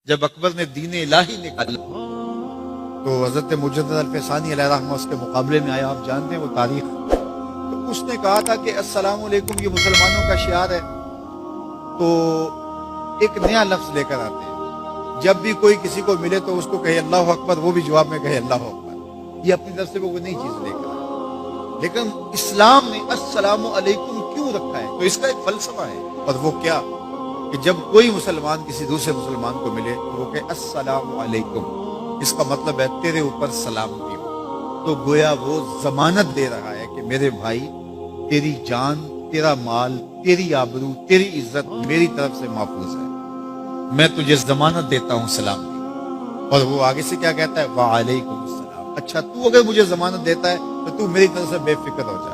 جب اکبر نے دین الہی نکالا تو حضرت مجدد الفسانی علیہ رحمہ اس کے مقابلے میں آیا. آپ جانتے ہیں وہ تاریخ. تو اس نے کہا تھا کہ السلام علیکم یہ مسلمانوں کا شعار ہے. تو ایک نیا لفظ لے کر آتے ہیں. جب بھی کوئی کسی کو ملے تو اس کو کہے اللہ اکبر, وہ بھی جواب میں کہے اللہ اکبر. یہ اپنی طرف سے وہ نئی چیز لے کر آئے. لیکن اسلام نے السلام علیکم کیوں رکھا ہے؟ تو اس کا ایک فلسفہ ہے. اور وہ کیا کہ جب کوئی مسلمان کسی دوسرے مسلمان کو ملے تو وہ کہے السلام علیکم. اس کا مطلب ہے تیرے اوپر سلامتی ہو. تو گویا وہ ضمانت دے رہا ہے کہ میرے بھائی تیری جان, تیرا مال, تیری آبرو, تیری عزت میری طرف سے محفوظ ہے. میں تجھے ضمانت دیتا ہوں سلام کی. اور وہ آگے سے کیا کہتا ہے؟ وعلیکم السلام. اچھا تو اگر مجھے ضمانت دیتا ہے تو تو میری طرف سے بے فکر ہو جا.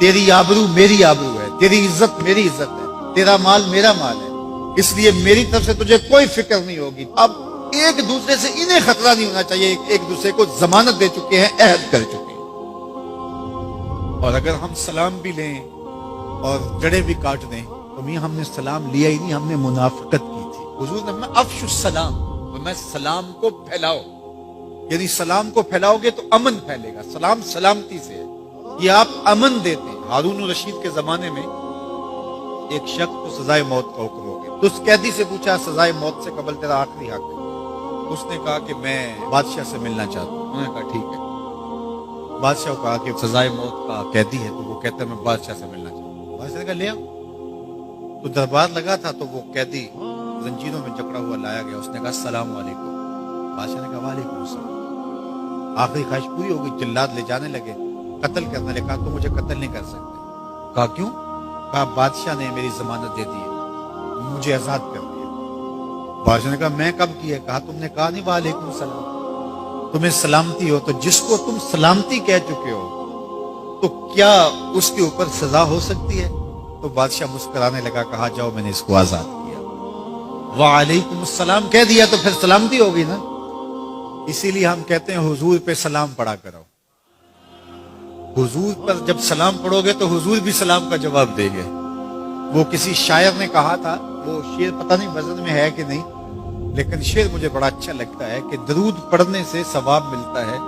تیری آبرو میری آبرو ہے, تیری عزت میری عزت ہے, تیرا مال میرا مال ہے, اس لیے میری طرف سے تجھے کوئی فکر نہیں ہوگی. اب ایک دوسرے سے انہیں خطرہ نہیں ہونا چاہیے. ایک دوسرے کو ضمانت دے چکے ہیں, عہد کر چکے ہیں. اور اگر ہم سلام بھی لیں اور جڑیں بھی کاٹ دیں تو میاں ہم نے سلام لیا ہی نہیں, ہم نے منافقت کی تھی. حضور نے فرمایا افشوا السلام, میں سلام کو پھیلاؤ. یعنی سلام کو پھیلاؤ گے تو امن پھیلے گا. سلام سلامتی سے ہے, یہ آپ امن دیتے ہیں. ہارون الرشید کے زمانے میں ایک شخص کو سزائے موت کا حکم ہو گیا. تو اس قیدی سے پوچھا سزائے موت سے قبل تیرا آخری حق ہے. اس نے کہا کہ میں بادشاہ سے ملنا چاہتا ہوں. انہوں نے کہا ٹھیک ہے. بادشاہ کو کہا کہ سزائے موت کا قیدی ہے, تو وہ کہتا ہے میں بادشاہ سے ملنا چاہتا ہوں. بادشاہ نے کہا لے آؤ. تو دربار لگا تھا تو وہ قیدی زنجیروں میں جکڑا ہوا لایا گیا. اس نے کہا السلام علیکم. بادشاہ نے کہا وعلیکم السلام. آخری خواہش پوری ہو گئی. جلاد لے جانے لگے, قتل کرنے لگے. کہا تو مجھے قتل نہیں کر سکتے. کہا کیوں؟ کہا بادشاہ نے میری ضمانت دے دی ہے, مجھے آزاد کر دیا. بادشاہ نے کہا میں کب کی ہے؟ کہا تم نے کہا نہیں وعلیکم السلام, تمہیں سلامتی ہو. تو جس کو تم سلامتی کہہ چکے ہو تو کیا اس کے اوپر سزا ہو سکتی ہے؟ تو بادشاہ مسکرانے لگا. کہا جاؤ میں نے اس کو آزاد کیا. وعلیکم السلام کہہ دیا تو پھر سلامتی ہوگی نا. اسی لیے ہم کہتے ہیں حضور پہ سلام پڑھا کرو. حضور پر جب سلام پڑھو گے تو حضور بھی سلام کا جواب دیں گے. وہ کسی شاعر نے کہا تھا, وہ شعر پتہ نہیں وزن میں ہے کہ نہیں, لیکن شعر مجھے بڑا اچھا لگتا ہے کہ درود پڑھنے سے ثواب ملتا ہے,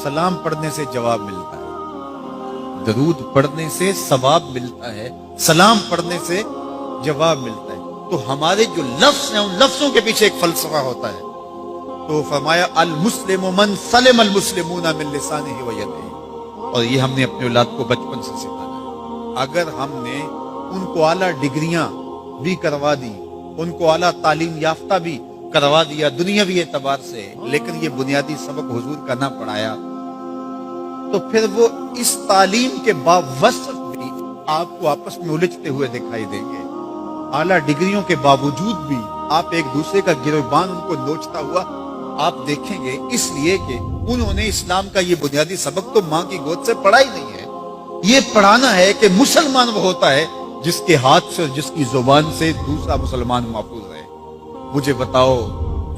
سلام پڑھنے سے جواب ملتا ہے. درود پڑھنے سے ثواب ملتا ہے, سلام پڑھنے سے جواب ملتا ہے. تو ہمارے جو لفظ ہیں ان لفظوں کے پیچھے ایک فلسفہ ہوتا ہے. تو فرمایا المسلم من سلم المسلمون من لسانہ و یدہ. اور یہ ہم نے اپنے اولاد کو بچپن سے سکھانا ہے. اگر ہم نے ان کو اعلیٰ ڈگریاں بھی کروا دی, ان کو اعلیٰ تعلیم یافتہ بھی کروا دیا دنیاوی اعتبار سے, لیکن یہ بنیادی سبق حضور کا نہ پڑھایا, تو پھر وہ اس تعلیم کے باوصف بھی آپ کو آپس میں الجھتے ہوئے دکھائی دیں گے. اعلیٰ ڈگریوں کے باوجود بھی آپ ایک دوسرے کا گریبان ان کو نوچتا ہوا آپ دیکھیں گے, اس لیے کہ انہوں نے اسلام کا یہ بنیادی سبق تو ماں کی گود سے پڑھا ہی نہیں ہے. یہ پڑھانا ہے کہ مسلمان وہ ہوتا ہے جس کے ہاتھ سے اور جس کی زبان سے دوسرا مسلمان محفوظ ہے. مجھے بتاؤ,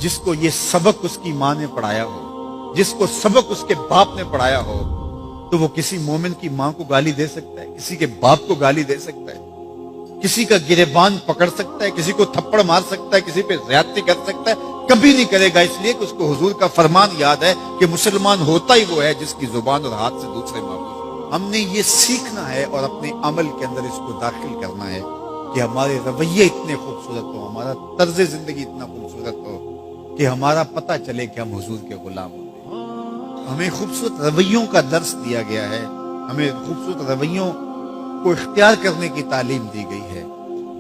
جس کو یہ سبق اس کی ماں نے پڑھایا ہو, جس کو سبق اس کے باپ نے پڑھایا ہو, تو وہ کسی مومن کی ماں کو گالی دے سکتا ہے, کسی کے باپ کو گالی دے سکتا ہے, کسی کا گریبان پکڑ سکتا ہے, کسی کو تھپڑ مار سکتا ہے, کسی پہ زیادتی کر سکتا ہے؟ کبھی نہیں کرے گا. اس لیے کہ اس کو حضور کا فرمان یاد ہے کہ مسلمان ہوتا ہی وہ ہے جس کی زبان اور ہاتھ سے دوسرے محفوظ. ہم نے یہ سیکھنا ہے اور اپنے عمل کے اندر اس کو داخل کرنا ہے کہ ہمارے رویے اتنے خوبصورت ہو, ہمارا طرز زندگی اتنا خوبصورت ہو کہ ہمارا پتہ چلے کہ ہم حضور کے غلام ہوتے. ہمیں خوبصورت رویوں کا درس دیا گیا ہے, ہمیں خوبصورت رویوں کو اختیار کرنے کی تعلیم دی گئی ہے.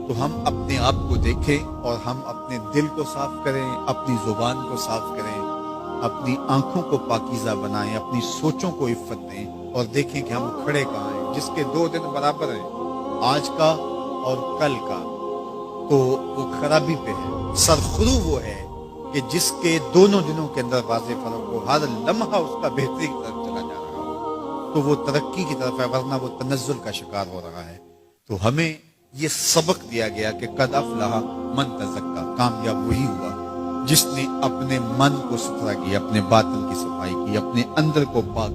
تو ہم اپنے آپ کو دیکھیں اور ہم اپنے دل کو صاف کریں, اپنی زبان کو صاف کریں, اپنی آنکھوں کو پاکیزہ بنائیں, اپنی سوچوں کو عفت دیں, اور دیکھیں کہ ہم کھڑے کہاں ہیں. جس کے 2 دن برابر ہیں, آج کا اور کل کا, تو وہ خرابی پہ ہے. سرخرو وہ ہے کہ جس کے دونوں دنوں کے اندر واضح فرق ہو, ہر لمحہ اس کا بہتری کی طرف چلا جا رہا ہو, تو وہ ترقی کی طرف ہے, ورنہ وہ تنزل کا شکار ہو رہا ہے. تو ہمیں یہ سبق دیا گیا کہ قد افلح من تزکا, کامیاب وہی ہوا جس نے اپنے من کو ستھرا کیا, اپنے باطن کی صفائی کی, اپنے اندر کو پاک